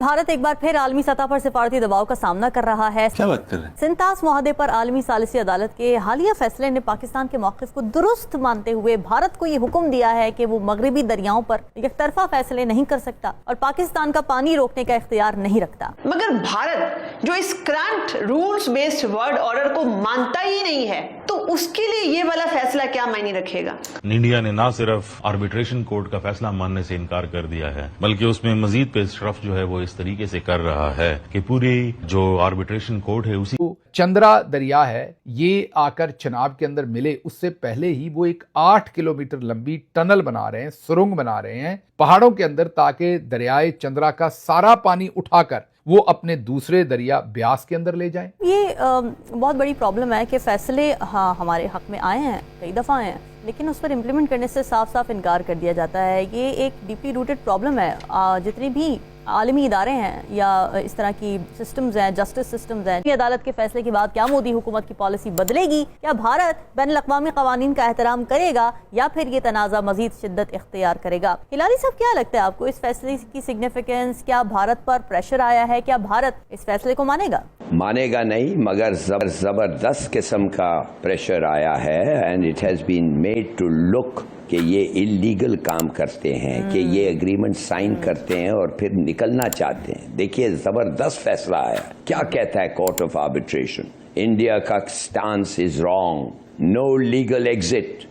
भारत एक बार फिर आलमी सतह पर सिफारती दबाव का सामना कर रहा है। क्या बात कर रहे हैं? सिंतास मुआहदे पर आलमी सालिसी अदालत के हालिया फैसले ने पाकिस्तान के मौक़िफ़ को दुरुस्त मानते हुए भारत को ये हुक्म दिया है कि वो मगरबी दरियाओं पर एकतरफा फैसले नहीं कर सकता और पाकिस्तान का पानी रोकने का इख्तियार नहीं रखता। मगर भारत जो इस current rules based world order को मानता ही नहीं है, तो उसके लिए ये वाला फैसला क्या मायने रखेगा? इंडिया ने ना सिर्फ आर्बिट्रेशन कोर्ट का फैसला मानने से इनकार कर दिया है, बल्कि उसमें मजीद पेशरफ जो है वो इस तरीके से कर रहा है कि पूरी जो आर्बिट्रेशन कोर्ट है उसी चंद्रा दरिया है, ये आकर चनाब के अंदर मिले उससे पहले ही वो एक 8 किलोमीटर लंबी टनल बना रहे हैं, सुरंग बना रहे हैं पहाड़ों के अंदर, ताकि दरियाए चंद्रा का सारा पानी उठाकर वो अपने दूसरे दरिया ब्यास के अंदर ले जाएं। ये बहुत बड़ी प्रॉब्लम है कि फैसले हमारे हक में आए हैं, कई दफ़ा आए हैं, लेकिन उस पर इम्प्लीमेंट करने से साफ साफ इनकार कर दिया जाता है। ये एक डीपली रूटेड प्रॉब्लम है। जितनी भी आलमी इदारे हैं या इस तरह की सिस्टम्स हैं, जस्टिस सिस्टम्स हैं, अदालत के फैसले के बाद क्या मोदी हुकूमत की पॉलिसी बदलेगी? क्या भारत बैनुल अक़वामी क़वानीन का एहतराम करेगा या फिर ये तनाज़ा मजीद शिद्दत इख्तियार करेगा? हिलारी साहब, क्या लगता है आपको इस फैसले की सिग्निफिकेंस? क्या भारत पर प्रेशर आया है? क्या भारत इस फैसले को मानेगा? मानेगा नहीं, मगर जबरदस्त किस्म का प्रेशर आया है and it has been made to look कि ये इलीगल काम करते हैं, कि ये एग्रीमेंट साइन करते हैं और फिर निकलना चाहते हैं। देखिए, जबरदस्त फैसला आया। क्या कहता है कोर्ट ऑफ आर्बिट्रेशन? इंडिया का stance is wrong, no legal exit,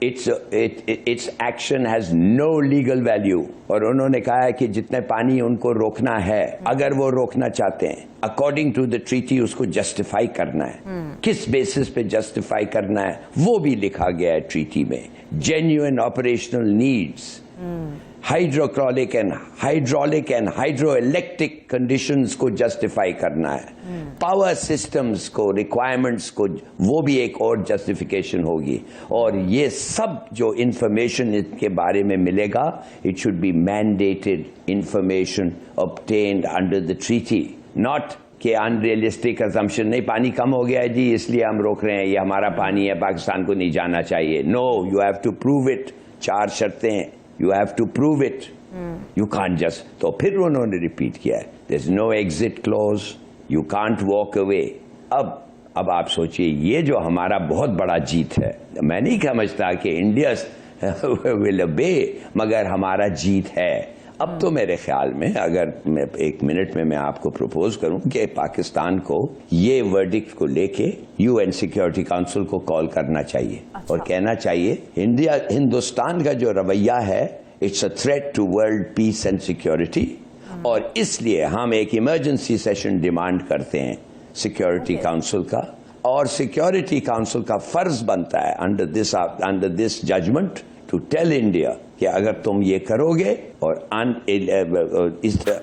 it's action has no legal value. और उन्होंने कहा है कि जितने पानी उनको रोकना है, अगर वो रोकना चाहते हैं अकॉर्डिंग टू द ट्रीटी, उसको जस्टिफाई करना है। किस बेसिस पे जस्टिफाई करना है वो भी लिखा गया है ट्रीटी में। Genuine operational needs, hydrological and hydroelectric conditions को जस्टिफाई करना है। पावर सिस्टम्स को, रिक्वायरमेंट्स को, वो भी एक और जस्टिफिकेशन होगी। और ये सब जो इंफॉर्मेशन इनके बारे में मिलेगा, it should be mandated information obtained under the treaty, not कि अनरियलिस्टिक असम्पशन, नहीं पानी कम हो गया है जी इसलिए हम रोक रहे हैं, ये हमारा पानी है, पाकिस्तान को नहीं जाना चाहिए। No, you have to prove it. 4 शर्तें हैं, you have to prove it, you can't just. तो फिर उन्होंने रिपीट किया है, there is no exit clause, you can't walk away. अब आप सोचिए, ये जो हमारा बहुत बड़ा जीत है, मैं नहीं समझता कि इंडिया विल ओबे, मगर हमारा जीत है। अब तो मेरे ख्याल में, अगर मैं 1 मिनट में मैं आपको प्रपोज करूं कि पाकिस्तान को ये वर्डिक्ट को लेके यूएन सिक्योरिटी काउंसिल को कॉल करना चाहिए। और कहना चाहिए हिंदुस्तान का जो रवैया है, it's a threat to world peace and security, और इसलिए हम एक इमरजेंसी सेशन डिमांड करते हैं सिक्योरिटी काउंसिल का। और सिक्योरिटी काउंसिल का फर्ज बनता है under this judgment to tell India कि अगर तुम ये करोगे और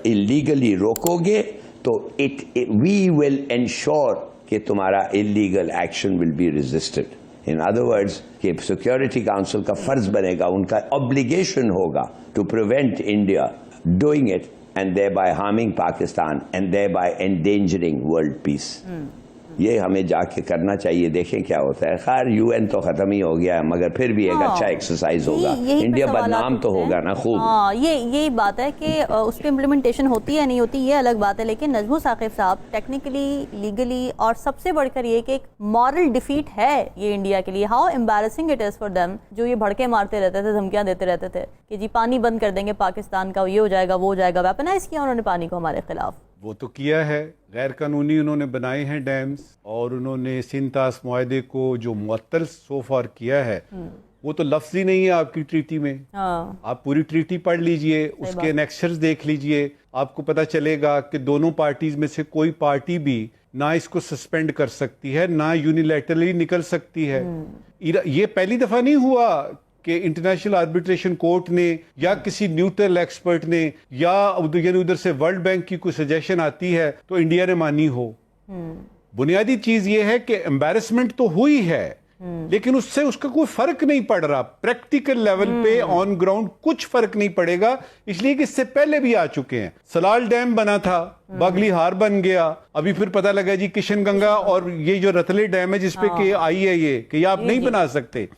इलीगली रोकोगे तो वी विल एंश्योर कि तुम्हारा illegal action will be resisted. In other words, कि सिक्योरिटी काउंसिल का फर्ज बनेगा, उनका ऑब्लिगेशन होगा to prevent India doing it and thereby harming Pakistan and thereby endangering world peace। ये हमें जाके करना चाहिए, देखें क्या होता है। खैर, यूएन तो खत्म ही हो गया है, मगर फिर भी एक अच्छा एक्सरसाइज होगा। इंडिया बदनाम तो होगा ना खूब। यही बात है कि उस पर इम्प्लीमेंटेशन होती है नहीं होती, ये अलग बात है। लेकिन नजमू साकिब साहब, टेक्निकली, लीगली और सबसे बढ़कर ये कि एक मॉरल डिफीट है ये इंडिया के लिए। How embarrassing it is for them, जो ये भड़के मारते रहते थे, धमकियां देते रहते थे कि जी पानी बंद कर देंगे पाकिस्तान का, ये हो जाएगा, वो हो जाएगा। वेपनाइज किया उन्होंने पानी को हमारे खिलाफ। वो तो किया है, गैर कानूनी उन्होंने बनाए हैं डैम्स, और उन्होंने सिंतास मुआहदे को जो मुअत्तल सो फार किया है, वो तो लफ्ज ही नहीं है आपकी ट्रीटी में। आप पूरी ट्रीटी पढ़ लीजिए, उसके एनेक्सर्स देख लीजिए, आपको पता चलेगा कि दोनों पार्टीज में से कोई पार्टी भी ना इसको सस्पेंड कर सकती है, ना यूनिलैटरली निकल सकती है। ये पहली दफा नहीं हुआ कि इंटरनेशनल आर्बिट्रेशन कोर्ट ने या किसी न्यूट्रल एक्सपर्ट ने या उधर से वर्ल्ड बैंक की कोई सजेशन आती है तो इंडिया ने मानी हो। बुनियादी चीज ये है कि एम्बैरेसमेंट तो हुई है, लेकिन उससे उसका कोई फर्क नहीं पड़ रहा प्रैक्टिकल लेवल पे, ऑन ग्राउंड कुछ फर्क नहीं पड़ेगा, इसलिए कि इससे पहले भी आ चुके हैं। सलाल डैम बना था, बागली हार बन गया, अभी फिर पता लगा जी किशन गंगा और ये जो रतले डैम है जिसपे कि आई है ये कि आप नहीं बना सकते।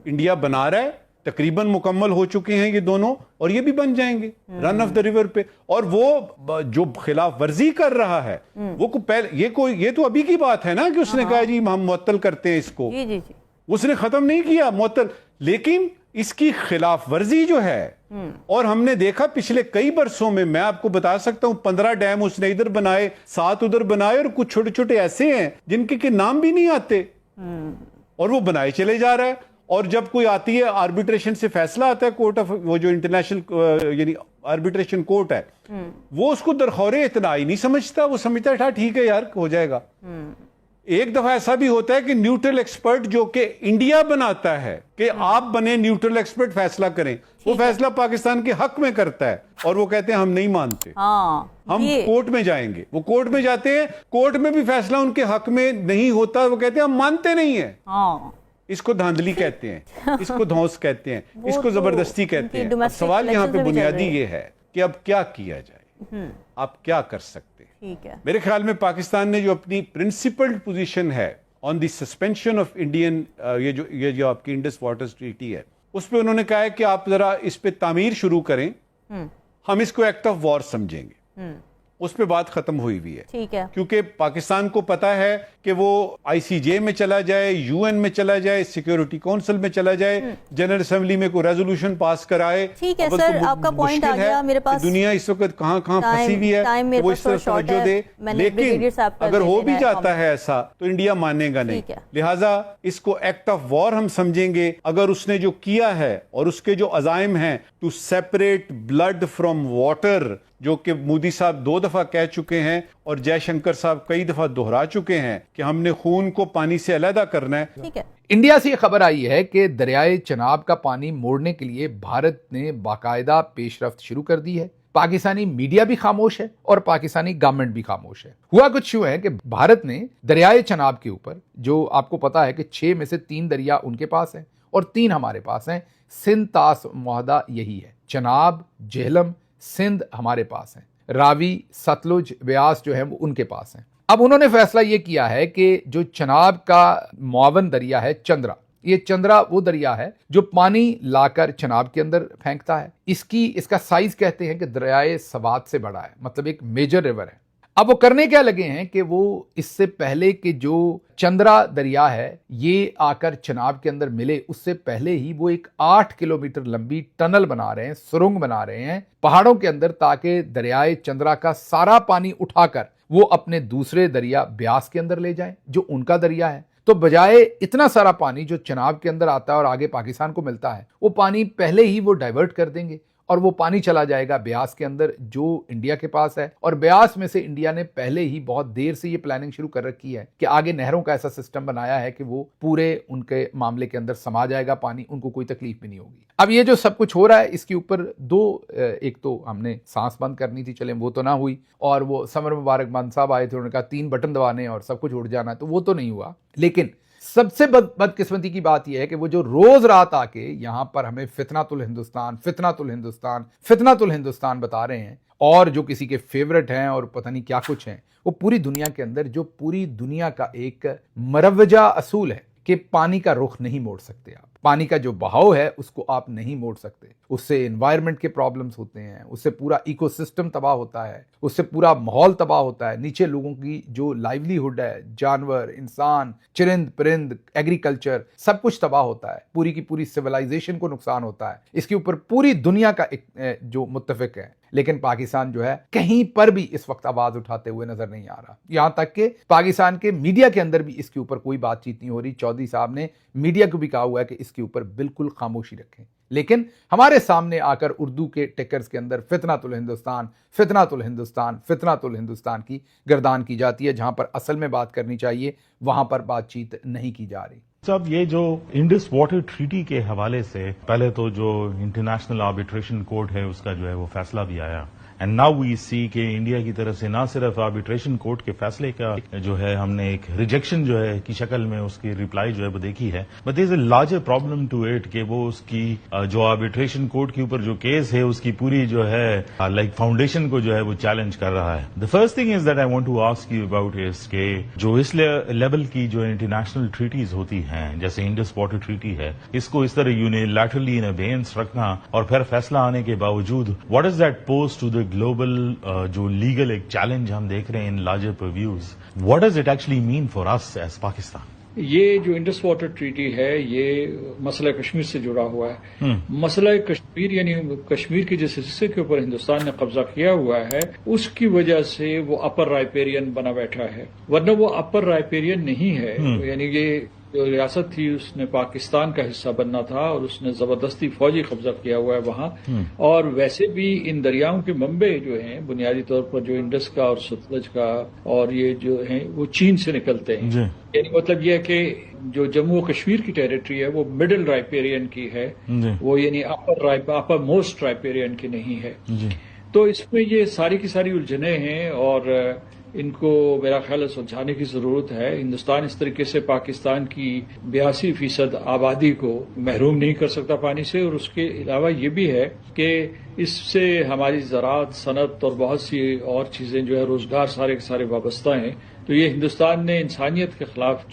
इंडिया बना रहा है, तकरीबन मुकम्मल हो चुके हैं ये दोनों, और ये भी बन जाएंगे रन ऑफ द रिवर पे। और वो जो खिलाफ वर्जी कर रहा है वो पहले ये तो अभी की बात है ना कि उसने कहा जी हम मुअत्तल करते हैं इसको, जी जी जी, उसने खत्म नहीं किया मुअत्तल, लेकिन इसकी खिलाफ वर्जी जो है, और हमने देखा पिछले कई बरसों में, मैं आपको बता सकता हूं 15 डैम उसने इधर बनाए, 7 उधर बनाए, और कुछ छोटे छोटे ऐसे हैं जिनके के नाम भी नहीं आते, और वो बनाए चले जा रहा है। और जब कोई आती है आर्बिट्रेशन से फैसला आता है कोर्ट ऑफ, वो जो इंटरनेशनल यानी आर्बिट्रेशन कोर्ट है, वो उसको दरखौरे इतना ही नहीं समझता, वो समझता है ठीक है यार हो जाएगा। एक दफा ऐसा भी होता है कि न्यूट्रल एक्सपर्ट जो कि इंडिया बनाता है कि आप बने न्यूट्रल एक्सपर्ट फैसला करें, वो फैसला पाकिस्तान के हक में करता है, और वो कहते हैं हम नहीं मानते, हम कोर्ट में जाएंगे। वो कोर्ट में जाते हैं, कोर्ट में भी फैसला उनके हक में नहीं होता, वो कहते हैं हम मानते नहीं है। इसको धांधली कहते हैं, इसको धौंस कहते हैं, इसको जबरदस्ती कहते हैं। अब सवाल यहाँ पे बुनियादी ये है कि अब क्या किया जाए, आप क्या कर सकते हैं। ठीक है, मेरे ख्याल में पाकिस्तान ने जो अपनी प्रिंसिपल्ड पोजीशन है on the suspension of Indian, ये जो आपकी इंडस वाटर्स ट्रीटी है, उस पे उन्होंने कहा है कि आप जरा इस पे तामीर शुरू करें, हम इसको एक्ट ऑफ वॉर समझेंगे। उस पे बात खत्म हुई हुई है, ठीक है, क्योंकि पाकिस्तान को पता है कि वो आईसीजे में चला जाए, यूएन में चला जाए, सिक्योरिटी काउंसिल में चला जाए, जनरल असेंबली में कोई रेजोल्यूशन पास कराए। ठीक है सर, आपका पॉइंट आ गया मेरे पास। दुनिया इस वक्त कहाँ फंसी हुई है, वो इस तरह तवज्जो दे, लेकिन अगर हो भी जाता है ऐसा तो इंडिया मानेगा नहीं, लिहाजा इसको एक्ट ऑफ वॉर हम समझेंगे। अगर उसने जो किया है और उसके जो अजाइम हैं to separate blood from water, जो कि मोदी साहब 2 दफा कह चुके हैं और जयशंकर साहब कई दफा दोहरा चुके हैं कि हमने खून को पानी से अलग करना है। ठीक है, इंडिया से ये खबर आई है कि दरियाए चनाब का पानी मोड़ने के लिए भारत ने बाकायदा पेशरफ्त शुरू कर दी है। पाकिस्तानी मीडिया भी खामोश है और पाकिस्तानी गवर्नमेंट भी खामोश है। हुआ कुछ यूं है कि भारत ने दरियाए चनाब के ऊपर, जो आपको पता है कि 6 में से 3 दरिया उनके पास हैं और 3 हमारे पास हैं, सिंध तास मुआहदा यही है, चनाब झेलम सिंध हमारे पास है, रावी सतलुज व्यास जो है वो उनके पास हैं। अब उन्होंने फैसला ये किया है कि जो चनाब का मुआवन दरिया है चंद्रा, ये चंद्रा वो दरिया है जो पानी लाकर चनाब के अंदर फेंकता है। इसका साइज कहते हैं कि दरियाए सवात से बड़ा है, मतलब एक मेजर रिवर है। अब वो करने क्या लगे हैं कि वो इससे पहले कि जो चंद्रा दरिया है ये आकर चनाब के अंदर मिले, उससे पहले ही वो एक 8 किलोमीटर लंबी टनल बना रहे हैं, सुरंग बना रहे हैं पहाड़ों के अंदर, ताकि दरियाए चंद्रा का सारा पानी उठाकर वो अपने दूसरे दरिया ब्यास के अंदर ले जाएं, जो उनका दरिया है। तो बजाय इतना सारा पानी जो चनाब के अंदर आता है और आगे पाकिस्तान को मिलता है, वो पानी पहले ही वो डाइवर्ट कर देंगे और वो पानी चला जाएगा ब्यास के अंदर जो इंडिया के पास है। और ब्यास में से इंडिया ने पहले ही बहुत देर से ये प्लानिंग शुरू कर रखी है कि आगे नहरों का ऐसा सिस्टम बनाया है कि वो पूरे उनके मामले के अंदर समा जाएगा पानी, उनको कोई तकलीफ भी नहीं होगी। अब ये जो सब कुछ हो रहा है इसके ऊपर एक तो हमने सांस बंद करनी थी, चले वो तो ना हुई, और वो समर मुबारक मान साहब आए थे, उन्होंने कहा 3 बटन दबाने और सब कुछ उड़ जाना है, तो वो तो नहीं हुआ। लेकिन सबसे बदकिस्मती की बात यह है कि वो जो रोज रात आके यहां पर हमें फितनातुल हिंदुस्तान बता रहे हैं, और जो किसी के फेवरेट हैं और पता नहीं क्या कुछ हैं, वो पूरी दुनिया के अंदर जो पूरी दुनिया का एक मरवजा असूल है कि पानी का रुख नहीं मोड़ सकते आप, पानी का जो बहाव है उसको आप नहीं मोड़ सकते। उससे एनवायरनमेंट के प्रॉब्लम्स होते हैं, उससे पूरा इकोसिस्टम तबाह होता है, उससे पूरा माहौल तबाह होता है, नीचे लोगों की जो लाइवलीहुड है, जानवर, इंसान, चरिंद परिंद, एग्रीकल्चर, सब कुछ तबाह होता है, पूरी की पूरी सिविलाइजेशन को नुकसान होता है। इसके ऊपर पूरी दुनिया का एक जो मुत्तफिक है, लेकिन पाकिस्तान जो है कहीं पर भी इस वक्त आवाज उठाते हुए नजर नहीं आ रहा। यहां तक कि पाकिस्तान के मीडिया के अंदर भी इसके ऊपर कोई बातचीत नहीं हो रही। चौधरी साहब ने मीडिया को भी कहा हुआ है कि इसके ऊपर बिल्कुल खामोशी रखें, लेकिन हमारे सामने आकर उर्दू के टिकर्स के अंदर फितनातुल हिंदुस्तान की गर्दान की जाती है। जहां पर असल में बात करनी चाहिए वहां पर बातचीत नहीं की जा रही। सब ये जो इंडस वाटर ट्रीटी के हवाले से पहले तो जो इंटरनेशनल आर्बिट्रेशन कोर्ट है उसका जो है वो फैसला भी आया, एंड नाउ वी सी कि इंडिया की तरफ से ना सिर्फ आर्बिट्रेशन कोर्ट के फैसले का जो है हमने एक रिजेक्शन जो है की शक्ल में उसकी रिप्लाई जो है वो देखी है, but there is a larger problem to it कि वो उसकी जो आर्बिट्रेशन कोर्ट के ऊपर जो केस है उसकी पूरी जो है लाइक फाउंडेशन को जो है वो चैलेंज कर रहा है. The first thing is that I want to ask you about is के जो इस लेवल की जो इंटरनेशनल ट्रीटीज होती हैं जैसे इंडस वाटर ट्रीटी है, इसको इस तरह यूनिलैटरली इन अबेयंस रखना और फिर फैसला आने के बावजूद what is that pose to the global जो लीगल एक चैलेंज हम देख रहे हैं in larger purviews, what does it actually mean for us as Pakistan? ये जो इंडस वाटर ट्रीटी है ये मसला कश्मीर से जुड़ा हुआ है. मसला कश्मीर यानी कश्मीर के जिस हिस्से के ऊपर हिंदुस्तान ने कब्जा किया हुआ है उसकी वजह से वो अपर राइपेरियन बना बैठा है, वरना वो अपर राइपेरियन नहीं है. यानी ये जो रियासत थी उसने पाकिस्तान का हिस्सा बनना था और उसने जबरदस्ती फौजी कब्जा किया हुआ है वहां. और वैसे भी इन दरियाओं के मंबे जो हैं बुनियादी तौर पर जो इंडस का और सतलज का और ये जो है वो चीन से निकलते हैं. यानी मतलब ये है कि जो जम्मू कश्मीर की टेरिटरी है वो मिडिल राइपेरियन की है, वो यानी अपर मोस्ट राइपेरियन की नहीं है. तो इसमें ये सारी की सारी उलझने हैं और इनको मेरा ख्याल है सुलझाने की जरूरत है. हिंदुस्तान इस तरीके से पाकिस्तान की 82% आबादी को महरूम नहीं कर सकता पानी से. और उसके अलावा ये भी है कि इससे हमारी ज़राअत, सनत और बहुत सी और चीजें जो है रोजगार सारे के सारे वाबस्ता हैं. तो ये हिंदुस्तान ने इंसानियत के खिलाफ